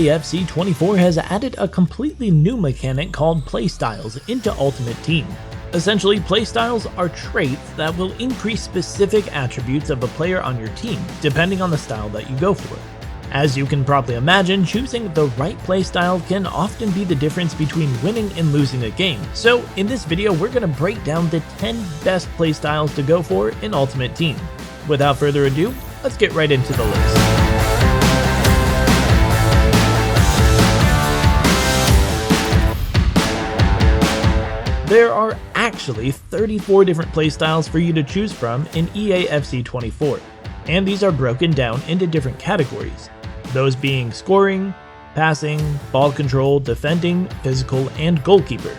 EAFC 24 has added a completely new mechanic called Playstyles into Ultimate Team. Essentially, Playstyles are traits that will increase specific attributes of a player on your team, depending on the style that you go for. As you can probably imagine, choosing the right playstyle can often be the difference between winning and losing a game, so in this video we're going to break down the 10 best playstyles to go for in Ultimate Team. Without further ado, let's get right into the list. There are actually 34 different playstyles for you to choose from in EAFC 24, and these are broken down into different categories, those being scoring, passing, ball control, defending, physical, and goalkeeper.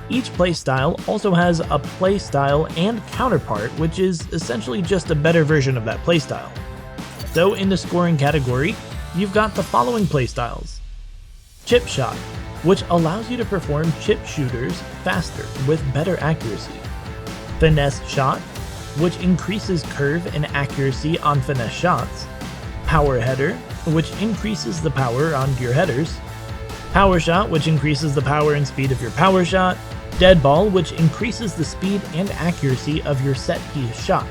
Each playstyle also has a playstyle and counterpart, which is essentially just a better version of that playstyle. So in the scoring category, you've got the following playstyles. Chip shot, which allows you to perform chip shooters faster with better accuracy. Finesse shot, which increases curve and accuracy on finesse shots. Power header, which increases the power on your headers. Power shot, which increases the power and speed of your power shot. Dead ball, which increases the speed and accuracy of your set piece shots.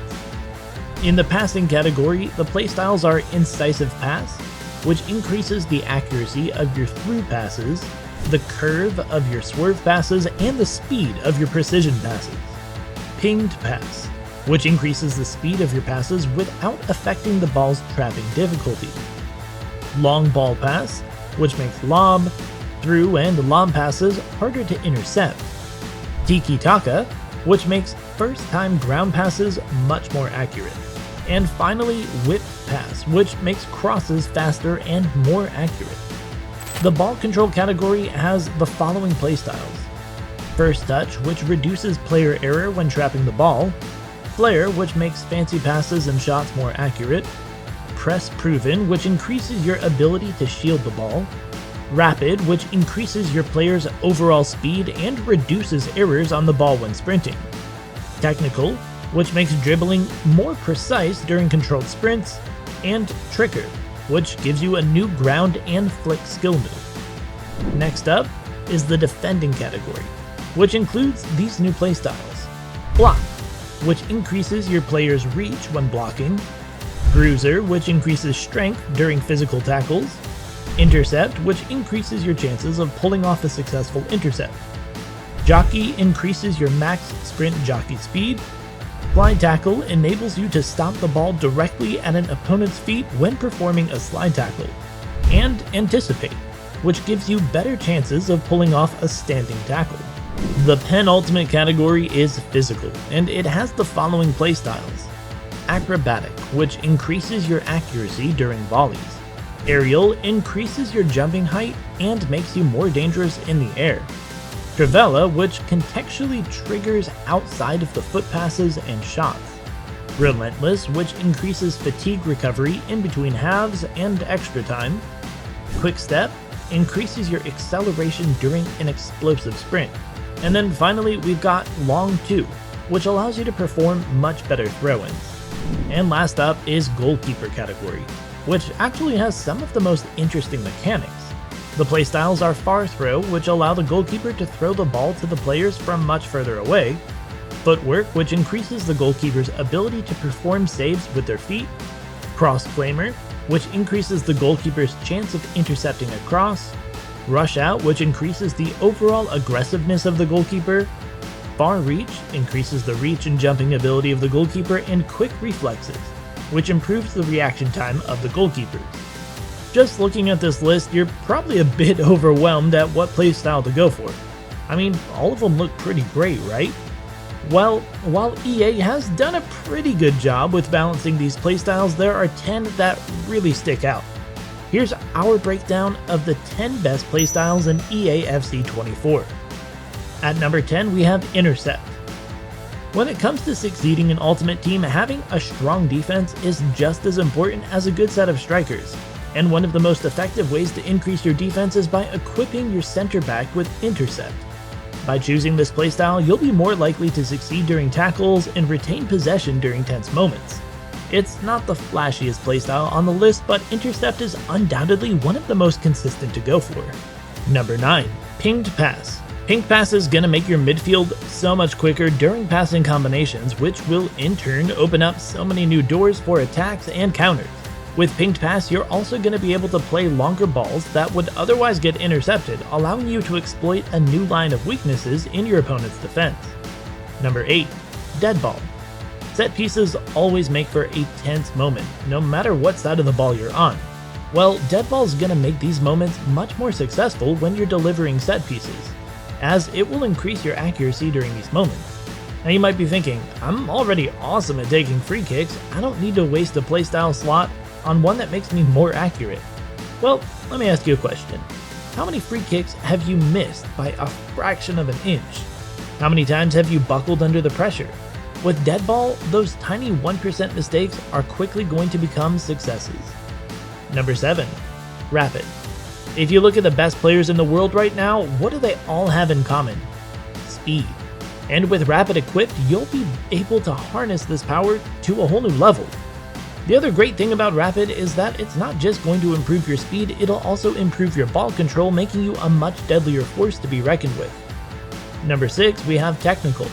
In the passing category, the playstyles are incisive pass, which increases the accuracy of your through passes, the curve of your swerve passes, and the speed of your precision passes. Pinged pass, which increases the speed of your passes without affecting the ball's trapping difficulty. Long ball pass, which makes lob, through, and lob passes harder to intercept. Tiki-taka, which makes first-time ground passes much more accurate. And finally, whip pass, which makes crosses faster and more accurate. The ball control category has the following playstyles. First touch, which reduces player error when trapping the ball. Flare, which makes fancy passes and shots more accurate. Press proven, which increases your ability to shield the ball. Rapid, which increases your player's overall speed and reduces errors on the ball when sprinting. Technical, which makes dribbling more precise during controlled sprints. And Tricker, which gives you a new ground and flick skill move. Next up is the defending category, which includes these new playstyles. Block, which increases your player's reach when blocking. Bruiser, which increases strength during physical tackles. Intercept, which increases your chances of pulling off a successful intercept. Jockey increases your max sprint jockey speed. Slide tackle enables you to stop the ball directly at an opponent's feet when performing a slide tackle. And anticipate, which gives you better chances of pulling off a standing tackle. The penultimate category is physical, and it has the following playstyles. Acrobatic, which increases your accuracy during volleys. Aerial increases your jumping height and makes you more dangerous in the air. Trivela, which contextually triggers outside of the foot passes and shots. Relentless, which increases fatigue recovery in between halves and extra time. Quick Step increases your acceleration during an explosive sprint. And then finally we've got Long 2, which allows you to perform much better throw-ins. And last up is Goalkeeper category, which actually has some of the most interesting mechanics. The playstyles are Far Throw, which allow the goalkeeper to throw the ball to the players from much further away. Footwork, which increases the goalkeeper's ability to perform saves with their feet. Cross Flamer, which increases the goalkeeper's chance of intercepting a cross. Rush Out, which increases the overall aggressiveness of the goalkeeper. Far Reach increases the reach and jumping ability of the goalkeeper, and Quick Reflexes, which improves the reaction time of the goalkeepers. Just looking at this list, you're probably a bit overwhelmed at what playstyle to go for. I mean, all of them look pretty great, right? Well, while EA has done a pretty good job with balancing these playstyles, there are 10 that really stick out. Here's our breakdown of the 10 best playstyles in EAFC 24. At number 10, we have Intercept. When it comes to succeeding in Ultimate Team, having a strong defense is just as important as a good set of strikers. And one of the most effective ways to increase your defense is by equipping your center back with Intercept. By choosing this playstyle, you'll be more likely to succeed during tackles and retain possession during tense moments. It's not the flashiest playstyle on the list, but Intercept is undoubtedly one of the most consistent to go for. Number 9. Pinged Pass. Pinged Pass is going to make your midfield so much quicker during passing combinations, which will in turn open up so many new doors for attacks and counters. With Pinged Pass, you're also going to be able to play longer balls that would otherwise get intercepted, allowing you to exploit a new line of weaknesses in your opponent's defense. Number 8. Dead Ball. Set pieces always make for a tense moment, no matter what side of the ball you're on. Well, Dead Ball is going to make these moments much more successful when you're delivering set pieces, as it will increase your accuracy during these moments. Now you might be thinking, I'm already awesome at taking free kicks, I don't need to waste a playstyle slot on one that makes me more accurate. Well, let me ask you a question. How many free kicks have you missed by a fraction of an inch? How many times have you buckled under the pressure? With Dead Ball, those tiny 1% mistakes are quickly going to become successes. Number 7. Rapid. If you look at the best players in the world right now, what do they all have in common? Speed. And with Rapid equipped, you'll be able to harness this power to a whole new level. The other great thing about Rapid is that it's not just going to improve your speed, it'll also improve your ball control, making you a much deadlier force to be reckoned with. Number 6, we have Technical.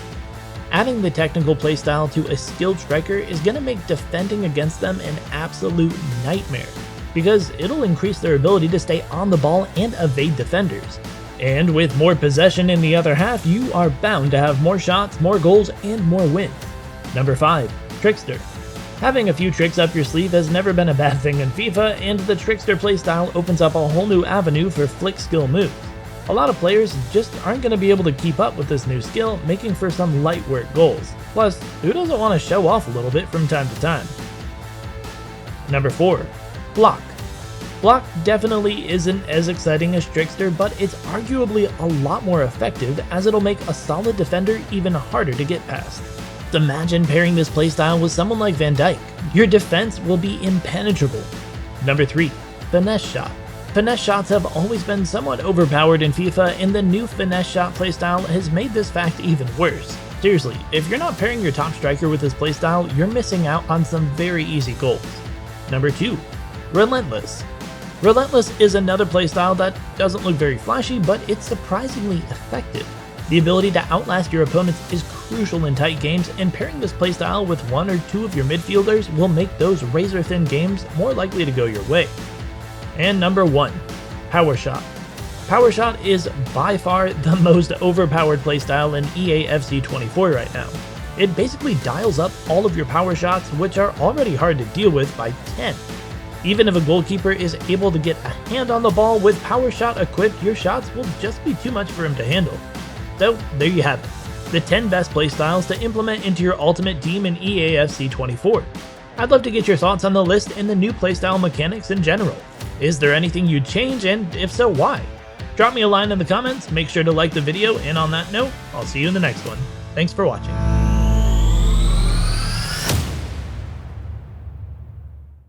Adding the technical playstyle to a skilled striker is going to make defending against them an absolute nightmare, because it'll increase their ability to stay on the ball and evade defenders. And with more possession in the other half, you are bound to have more shots, more goals, and more wins. Number 5. Trickster. Having a few tricks up your sleeve has never been a bad thing in FIFA, and the Trickster playstyle opens up a whole new avenue for flick skill moves. A lot of players just aren't going to be able to keep up with this new skill, making for some light work goals. Plus, who doesn't want to show off a little bit from time to time? Number 4. Block. Block definitely isn't as exciting as Trickster, but it's arguably a lot more effective, as it'll make a solid defender even harder to get past. Imagine pairing this playstyle with someone like Van Dijk. Your defense will be impenetrable. Number 3. Finesse Shot. Finesse shots have always been somewhat overpowered in FIFA, and the new finesse shot playstyle has made this fact even worse. Seriously, if you're not pairing your top striker with this playstyle, you're missing out on some very easy goals. Number 2. Relentless. Relentless is another playstyle that doesn't look very flashy, but it's surprisingly effective. The ability to outlast your opponents is crucial in tight games, and pairing this playstyle with one or two of your midfielders will make those razor-thin games more likely to go your way. And number 1. Power Shot. Power Shot is by far the most overpowered playstyle in EA FC 24 right now. It basically dials up all of your power shots, which are already hard to deal with, by 10. Even if a goalkeeper is able to get a hand on the ball with Power Shot equipped, your shots will just be too much for him to handle. So there you have it, the 10 best playstyles to implement into your ultimate team in EA FC 24. I'd love to get your thoughts on the list and the new playstyle mechanics in general. Is there anything you'd change, and if so, why? Drop me a line in the comments, make sure to like the video, and on that note, I'll see you in the next one. Thanks for watching.